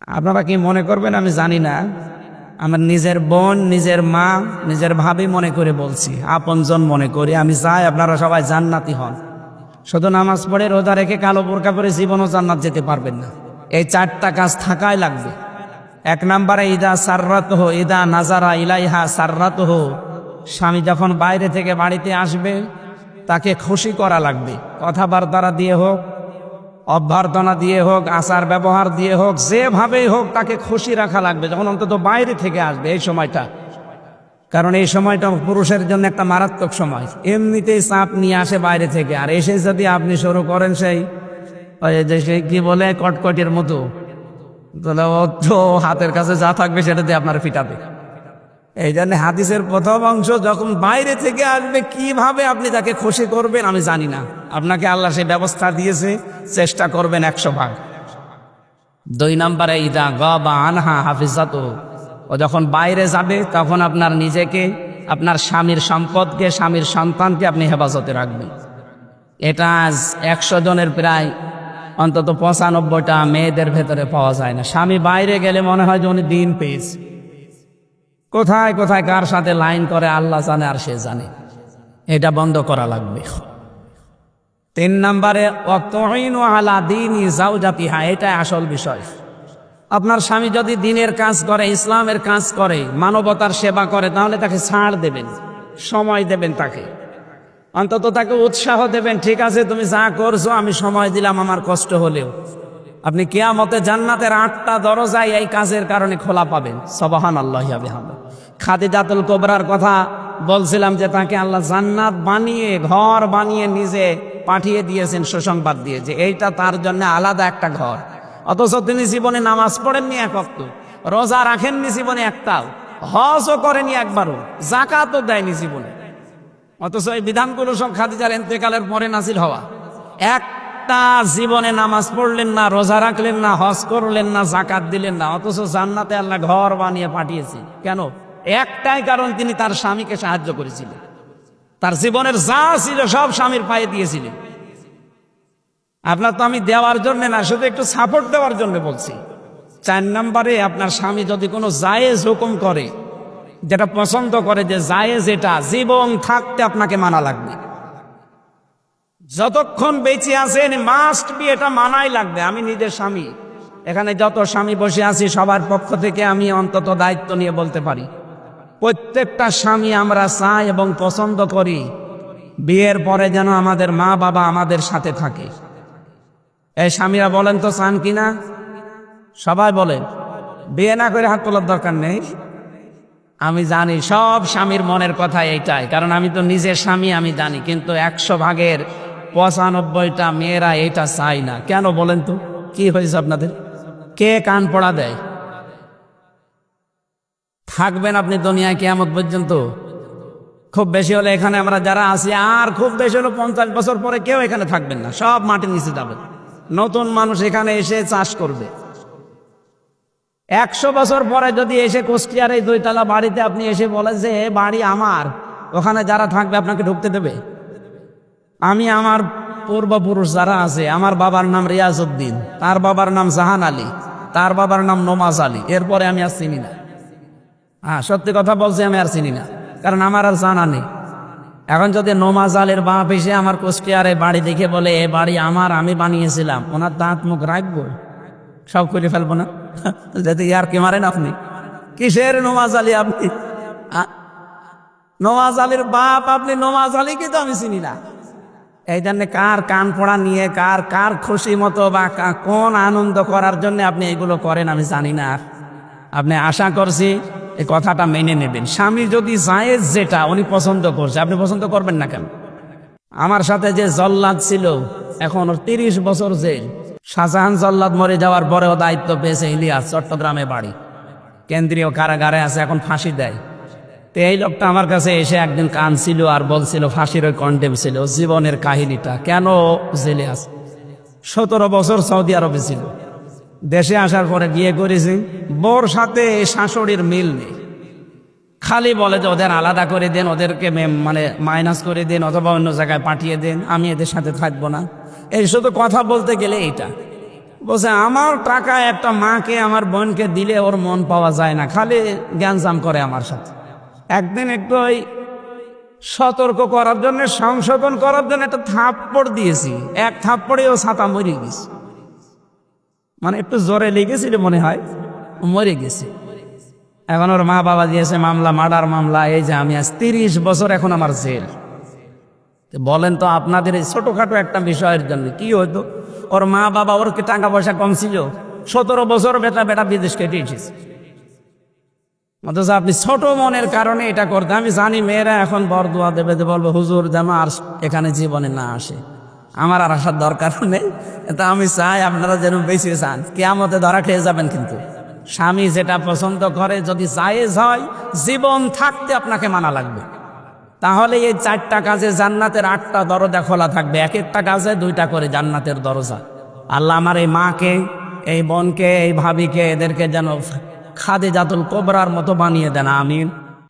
আপনারা কি মনে করবেন আমি জানি না। আমার নিজের বোন, নিজের মা, নিজের ভাবি মনে করে বলছি, আপনজন মনে করি। আমি চাই আপনারা সবাই জান্নাতি হন। শুধু নামাজ পড়ে রোজা রেখে কালো বোরকা পরে জীবনও জান্নাত যেতে পারবেন না। এই 4টা কাজ থাকাই লাগবে। 1 নম্বরে ইদা সাররাতহ ইদা নাজারা ইলাইহা সাররাতহ, স্বামী যখন বাইরে থেকে বাড়িতে আসবে তাকে খুশি করা লাগবে। কথাবার্তা দিয়ে হোক, অভ্যর্থনা দিয়ে হোক, আচার ব্যবহার দিয়ে হোক, যেভাবেই হোক তাকে খুশি রাখা লাগবে যখন অন্তত বাইরে থেকে আসবে এই সময়টা। কারণ এই সময়টা পুরুষের জন্য একটা মারাত্মক সময়। এমনিতেই চাপ নিয়ে আসে বাইরে থেকে, আর এসে যদি আপনি শুরু করেন সেই কি বলে কটকটির মতো, তাহলে ও তো হাতের কাছে যা থাকবে সেটা দিয়ে আপনার ফিটাবে। এই জন্য হাদিসের প্রথম অংশ, যখন বাইরে থেকে আসবে কিভাবে আপনি তাকে খুশি করবেন আমি জানি না, আপনাকে আল্লাহ সেই ব্যবস্থা দিয়েছে, চেষ্টা করবেন 100 ভাগ। 2 নম্বরে ইদা গাবা আনহা হাফিজাতু, ও যখন বাইরে যাবে তখন আপনার নিজেকে, আপনার স্বামীর সম্পদকে, স্বামীর সন্তানকে আপনি হেফাজতে রাখবেন। এটা আজ 100 জনের প্রায় অন্তত 95টা মেয়েদের ভেতরে পাওয়া যায় না। স্বামী বাইরে গেলে মনে হয় যে উনি দিন পেয়েছে। কোথায় কোথায় কার সাথে লাইন করে আল্লাহ জানে আর সে জানে। এটা বন্ধ করা লাগবে। 3 নম্বরে ওয়াতুইনু আলা দীনি যাওজাতিহা, এটা আসল বিষয়। আপনার স্বামী যদি দ্বীনের কাজ করে, ইসলামের কাজ করে, মানবতার সেবা করে, তাহলে তাকে ছাড় দেবেন, সময় দেবেন, তাকে অন্তত তাকে উৎসাহ দেবেন। ঠিক আছে, তুমি যা করছো আমি সময় দিলাম, আমার কষ্ট হলেও। আপনি কিয়ামতে জান্নাতের 8টা দরজায় এই কাজের কারণে খোলা পাবেন। সুবহানাল্লাহি ওয়া বিহামদিহি। খাদিজাতুল কুবরার কথা বলছিলাম যে তাকে আল্লাহ জান্নাত বানিয়ে, ঘর বানিয়ে নিজে পাঠিয়ে দিয়েছেন সুসংবাদ দিয়ে, যে এইটা তার জন্য আলাদা একটা ঘর। অথচ তিনি জীবনে নামাজ পড়েননি 1 ওয়াক্ত, রোজা রাখেননি জীবনে একটাও, হজও করেনি একবারও, যাকাতও দেয়নি জীবনে। অথচ এই বিধানগুলো সব খাদিজার ইন্তেকালের পরে নাজিল হওয়া। একটা জীবনে নামাজ পড়লেন না, রোজা রাখলেন না, হজ করলেন না, যাকাত দিলেন না, অথচ জান্নাতে আল্লাহ ঘর বানিয়ে পাঠিয়েছে। কেন? একটাই কারণ, তিনি তার স্বামীকে সাহায্য করেছিলেন। তার জীবনের যা ছিল সব স্বামীর পায়ে দিয়েছিলেন। আপনার তো আমি দেওয়ার জন্য না, শুধু একটু সাপোর্ট দেওয়ার জন্য বলছি। 4 নম্বরে আপনার স্বামী যদি কোনো জায়েজ হুকুম করে, যেটা পছন্দ করে, যে জায়েজ, এটা জীবন থাকতে আপনাকে মানা লাগবে। যতক্ষণ বেঁচে আছেন মাস্ট বি, এটা মানাই লাগবে। আমি নিজের স্বামী, এখানে যত স্বামী বসে আছি সবার পক্ষ থেকে আমি অন্তত দায়িত্ব নিয়ে বলতে পারি, প্রত্যেকটা স্বামী আমরা চাই এবং পছন্দ করি বিয়ের পরে যেন আমাদের মা বাবা আমাদের সাথে থাকে। এই স্বামীরা বলেন তো চান কিনা? সবাই বলেন। বিয়ে না করে হাত তোলার দরকার নেই। আমি জানি সব স্বামীর মনের কথা এইটাই, কারণ আমি তো নিজের স্বামী, আমি জানি। কিন্তু 100 ভাগের 95টা মেয়েরা এইটা চাই না। কেন বলেন তো? কি হয়েছে আপনাদের? কে কান পড়া দেয়? থাকবেন আপনি দুনিয়ায় কিয়ামত পর্যন্ত? খুব বেশি হলে এখানে আমরা যারা আছি, আর খুব বেশি হলে 50 বছর পরে কেউ এখানে থাকবেন না, সব মাটির নিচে যাবেন। নতুন মানুষ এখানে এসে চাষ করবে। 100 বছর পরে যদি এসে কুষ্টিয়ার এই 2 তলা বাড়িতে আপনি এসে বলেন যে এ বাড়ি আমার, ওখানে যারা থাকবে আপনাকে ঢুকতে দেবে? আমি আমার পূর্বপুরুষ যারা আছে, আমার বাবার নাম রিয়াজউদ্দিন, তার বাবার নাম জাহান আলী, তার বাবার নাম নমাজ আলী, এরপরে আমি আর চিনি না। হ্যাঁ, সত্যি কথা বলছি, আমি আর চিনি না, কারণ আমার আর জানা নেই। এখন যদি নমাজ আলীর বাপ এসে আমার কুষ্টিয়ার এই বাড়ি দেখে বলে এ বাড়ি আমার, আমি বানিয়েছিলাম, ওনার দাঁত মুখ রাখবো? সব করে ফেলবো না? যদি ইয়ার কি মারেন আপনি? কিসের নমাজ আলী আপনি? নমাজ আলীর বাপ আপনি, নমাজ আলীকে তো আমি চিনি না। এই জন্য কার কান পড়া নিয়ে, কার কার খুশি মতো বা কোন আনন্দ করার জন্য আপনি এগুলো করেন আমি জানি না। আপনি আশা করছি এই কথাটা মেনে নেবেন। স্বামী যদি জায়েজ যেটা উনি পছন্দ করছে, আপনি পছন্দ করবেন না কেন? আমার সাথে যে জল্লাদ ছিল, এখন 30 বছর জেল। শাহজাহান জল্লাদ মরে যাওয়ার পরেও দায়িত্ব পেয়েছে ইলিয়াস, চট্টগ্রামে বাড়ি, কেন্দ্রীয় কারাগারে আছে, এখন ফাঁসি দেয়। তো এই লোকটা আমার কাছে এসে একদিন কাঁদছিল আর বলছিল ফাঁসির ওই কন্ডেম ছিল, জীবনের কাহিনীটা, কেন জেলে আছে। 17 বছর সৌদি আরবে ছিল, দেশে আসার পরে বিয়ে করেছি, বোর সাথে শাশুড়ির মিল নেই। খালি বলে যে ওদের আলাদা করে দেন, ওদেরকে মানে মাইনাস করে দেন, অথবা অন্য জায়গায় পাঠিয়ে দেন, আমি এদের সাথে থাকবো না। এই শুধু কথা বলতে গেলে এইটা বলছে আমার টাকা একটা মাকে আমার বোনকে দিলে ওর মন পাওয়া যায় না, খালি জ্ঞানজাম করে আমার সাথে। একদিন একটু ওই সতর্ক করার জন্য, সংশোধন করার জন্য একটা থাপ্পড় দিয়েছি। এক থাপ্পড়ে ও ছাতা মরে গেছে, মানে একটু জোরে লেগেছিল মনে হয়, মরে গেছে। এখন ওর মা বাবা দিয়েছে মামলা, মার্ডার মামলা। এই যে আমি আজ 30 বছর এখন আমার জেল। বলেন তো আপনাদের এই ছোটখাটো একটা বিষয়ের জন্য কি হইতো? ওর মা বাবা, ওর কি টাকা পয়সা কম ছিল? 17 বছর বেটা বিদেশ কেটে এসেছে, অথচ আপনি ছোট মনের কারণে এটা করতে। আমি জানি মেয়েরা এখন বরদোয়া দেবে, বলবো হুজুর যেন আর এখানে জীবনে না আসে, আমার আর আসার দরকার নেই। তা আমি চাই আপনারা যেন বেশি চান, কিয়ামতে ধরা খেয়ে যাবেন। কিন্তু স্বামী যেটা পছন্দ করে যদি জায়েজ হয়, জীবন থাকতে আপনাকে মানা লাগবে। তাহলে এই 4টা কাজে জান্নাতের 8টা দরজা খোলা থাকবে, এক একটা কাজে 2টা করে জান্নাতের দরজা। আল্লাহ আমার এই মাকে, এই বোনকে, এই ভাবিকে, এদেরকে যেন খাদিজাতুল কুবরার মতো বানিয়ে দেন, আমিন।